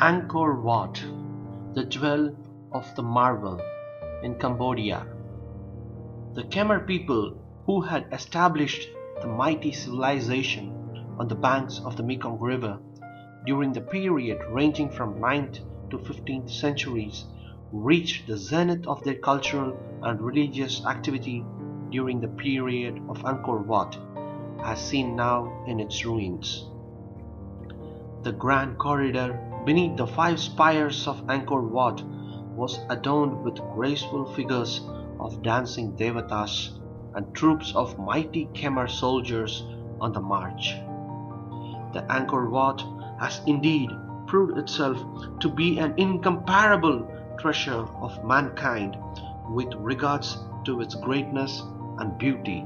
Angkor Wat, the jewel of the marble in Cambodia. The Khmer people who had established the mighty civilization on the banks of the Mekong River during the period ranging from 9th to 15th centuries reached the zenith of their cultural and religious activity during the period of Angkor Wat, as seen now in its ruins. The grand corridor beneath the 5 spires of Angkor Wat was adorned with graceful figures of dancing devatas and troops of mighty Khmer soldiers on the march. The Angkor Wat has indeed proved itself to be an incomparable treasure of mankind with regards to its greatness and beauty.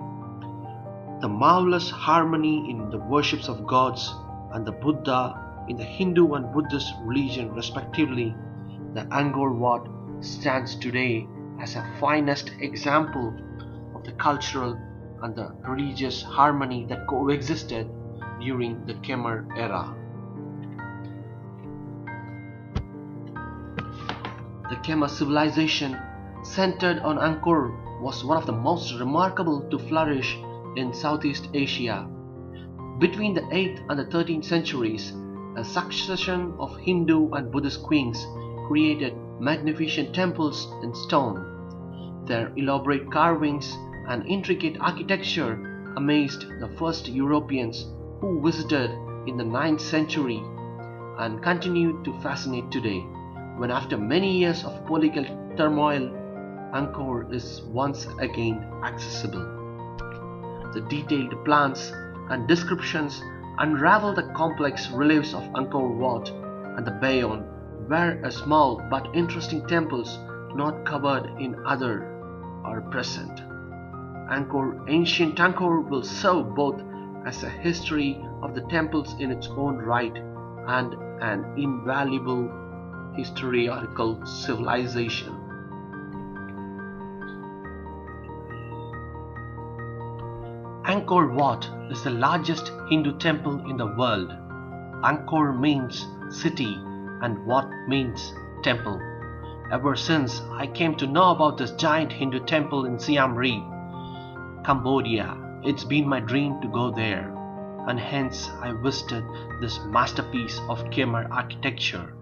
The marvelous harmony in the worships of gods and the Buddha in the Hindu and Buddhist religion respectively, the Angkor Wat stands today as a finest example of the cultural and the religious harmony that coexisted during the Khmer era. The Khmer civilization centered on Angkor was one of the most remarkable to flourish in Southeast Asia. Between the 8th and the 13th centuries, a succession of Hindu and Buddhist queens created magnificent temples in stone. Their elaborate carvings and intricate architecture amazed the first Europeans who visited in the 9th century and continue to fascinate today, when after many years of political turmoil, Angkor is once again accessible. The detailed plans and descriptions unravel the complex reliefs of Angkor Wat and the Bayon, where a small but interesting temples not covered in other are present. Ancient Angkor will serve both as a history of the temples in its own right and an invaluable historical civilization. Angkor Wat is the largest Hindu temple in the world. Angkor means city and Wat means temple. Ever since I came to know about this giant Hindu temple in Siam Reap, Cambodia, it's been my dream to go there, and hence I visited this masterpiece of Khmer architecture.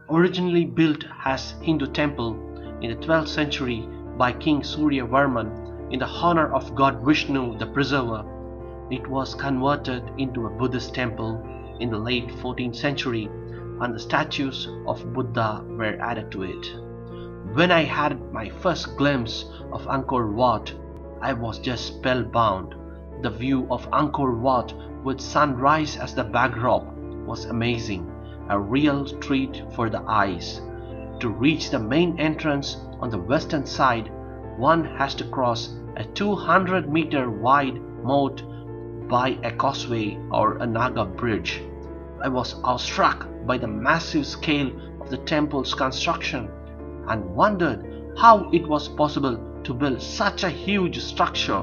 Originally built as Hindu temple in the 12th century by King Surya Varman in the honor of God Vishnu the Preserver, it was converted into a Buddhist temple in the late 14th century, and the statues of Buddha were added to it. When I had my first glimpse of Angkor Wat, I was just spellbound. The view of Angkor Wat with sunrise as the backdrop was amazing, a real treat for the eyes. To reach the main entrance on the western side, one has to cross a 200-meter wide moat by a causeway or a Naga bridge. I was awestruck by the massive scale of the temple's construction and wondered how it was possible to build such a huge structure.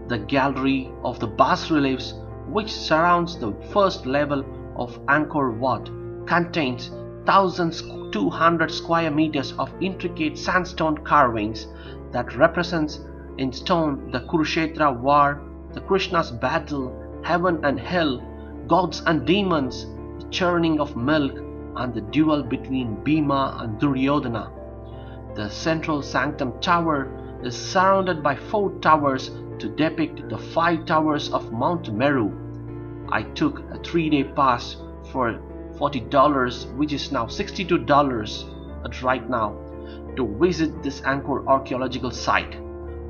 The gallery of the bas-reliefs which surrounds the first level of Angkor Wat contains 1,200 square meters of intricate sandstone carvings that represents in stone the Kurukshetra war, the Krishna's battle, heaven and hell, gods and demons, the churning of milk, and the duel between Bhima and Duryodhana. The central sanctum tower is surrounded by 4 towers to depict the 5 towers of Mount Meru. I took a 3-day pass for $40, which is now $62 at right now, to visit this Angkor archaeological site.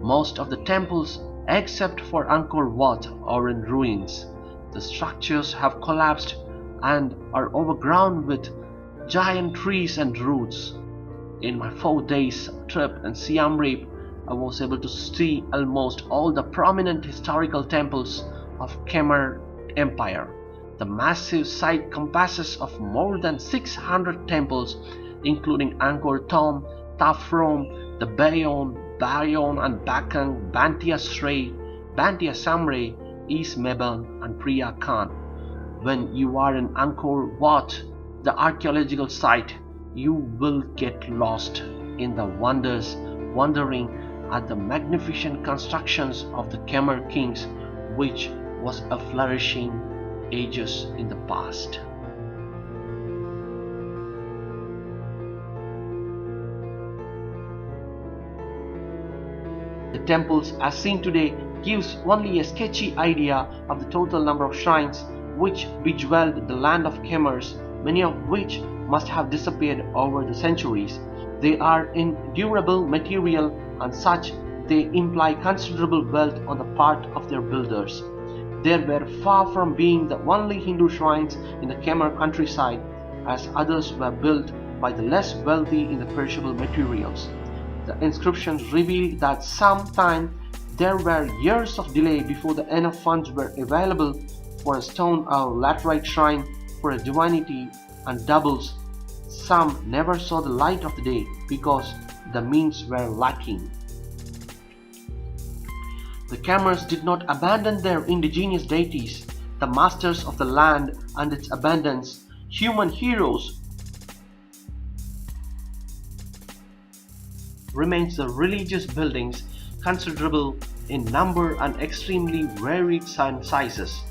Most of the temples except for Angkor Wat are in ruins. The structures have collapsed and are overgrown with giant trees and roots. In my 4 days trip in Siam Reap, I was able to see almost all the prominent historical temples of Khmer Empire. The massive site compasses of more than 600 temples, including Angkor Thom, Ta Phrom, the Bayon and Bakang, Bantia Srey, Bantia Samray, East Mebane and Priya Khan. When you are in Angkor Wat, the archaeological site, you will get lost in the wonders, wondering at the magnificent constructions of the Khmer kings, which was a flourishing ages in the past. The temples as seen today gives only a sketchy idea of the total number of shrines which bejeweled the land of Khmers, many of which must have disappeared over the centuries. They are in durable material and such they imply considerable wealth on the part of their builders. They were far from being the only Hindu shrines in the Khmer countryside, as others were built by the less wealthy in the perishable materials. The inscriptions reveal that sometime there were years of delay before the enough funds were available for a stone or laterite shrine for a divinity, and doubles. Some never saw the light of the day because the means were lacking. The Khmers did not abandon their indigenous deities, the masters of the land and its abundance, human heroes. Remains the religious buildings, considerable in number and extremely varied sizes.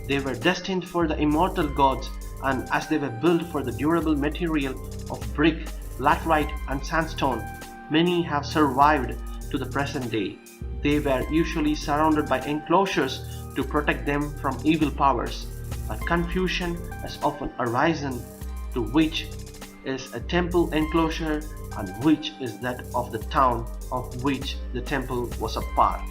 They were destined for the immortal gods, and as they were built for the durable material of brick, laterite and sandstone, many have survived to the present day. They were usually surrounded by enclosures to protect them from evil powers, but confusion has often arisen to which is a temple enclosure and which is that of the town of which the temple was a part.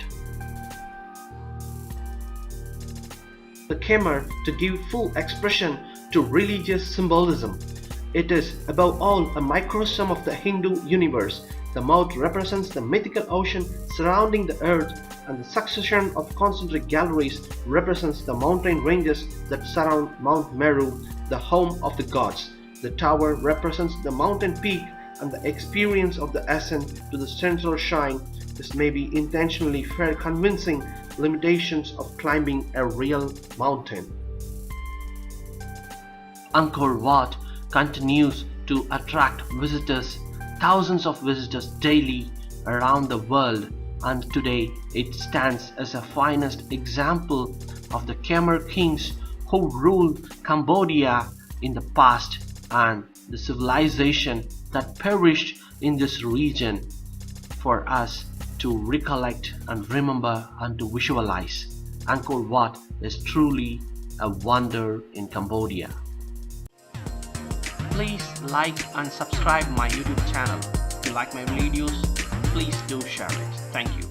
The Khmer to give full expression to religious symbolism. It is above all a microcosm of the Hindu universe. The mouth represents the mythical ocean surrounding the earth, and the succession of concentric galleries represents the mountain ranges that surround Mount Meru, the home of the gods. The tower represents the mountain peak and the experience of the ascent to the central shrine. This may be intentionally fair convincing limitations of climbing a real mountain. Angkor Wat continues to attract visitors, thousands of visitors daily around the world, and today it stands as a finest example of the Khmer kings who ruled Cambodia in the past and the civilization that perished in this region, for us to recollect and remember and to visualize. Angkor Wat is truly a wonder in Cambodia. Please like and subscribe my YouTube channel. If you like my videos, please do share it. Thank you.